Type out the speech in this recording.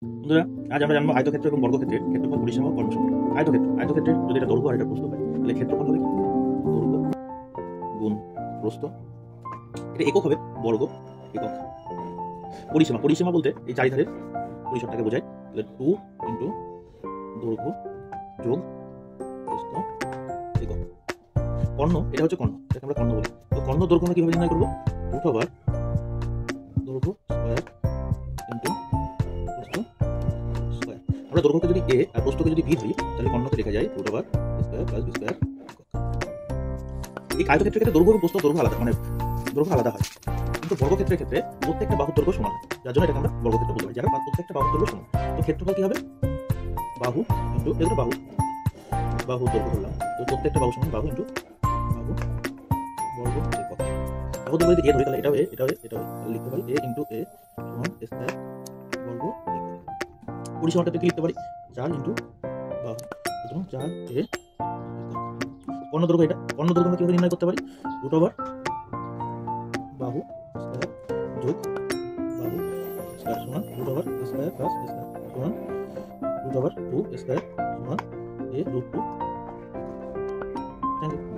বন্ধুরা, আজ আমরা জানবো আয়তক্ষেত্র এবং বর্গক্ষেত্রের ক্ষেত্রফল, পরিসীমা ও কর্ণসূত্র। আয়তক্ষেত্রের যদি এটা দৈর্ঘ্য আর এটা প্রস্থ হয়, তাহলে ক্ষেত্রফল হবে কি? দৈর্ঘ্য গুণ প্রস্থ, এটা একক হবে, বর্গ একক। পরিসীমা বলতে এই চারিধারের পরিসরটাকে বোঝায়, তাহলে 2 ইন্টু দৈর্ঘ্য যোগ প্রস্থ একক। কর্ণ, এটা হচ্ছে কর্ণ, এটাকে আমরা কর্ণ বলি। তো কর্ণ দৈর্ঘ্য আমরা কিভাবে নির্ণয় করবো? রুট ওভার দৈর্ঘ্য স্কয়ার ইন্টু প্রস্থ স্কয়ার। আমরা দৈর্ঘ্যকে যদি a আর প্রস্থকে যদি b ধরি, তাহলে কর্ণকে লেখা যায় root over square plus b square. এই আয়তক্ষেত্রের ক্ষেত্রে দৈর্ঘ্য এবং প্রস্থ দৈর্ঘ্য আলাদা, মানে দৈর্ঘ্য আলাদা হয়, কিন্তু বর্গক্ষেত্রের ক্ষেত্রে প্রত্যেকটা বাহুর দৈর্ঘ্য সমান হয়, যার জন্য এটাকে আমরা বর্গক্ষেত্র বলতে পারি, যারা প্রত্যেকটা বাহুর দৈর্ঘ্য সমান। তো ক্ষেত্রফল কি হবে? বাহু ইন্টু এগুলো বাহু দৈর্ঘ্য ধরলাম, তো প্রত্যেকটা বাহু সমান বাহু ইন্টু বাহু বর্গ একক। বাহু দৈর্ঘ্য যদি a ধরি, তাহলে এটাও তাহলে লিখতে পারি a ইন্টু a সমান স্কয়ার বর্গ একক। পরিসীমাটা কি লিখতে পারি? 4 ইন্টু বাহু, সুতরাং 4 a একক। কর্ণদৈর্ঘ্য, এটা কর্ণদৈর্ঘ্য আমরা কিভাবে নির্ণয় করতে পারি? রুট ওভার বাহু স্কয়ার যোগ বাহু স্কয়ার সমান root over square plus square সমান রুট ওভার 2 স্কয়ার সমান a রুট 2। Thank you.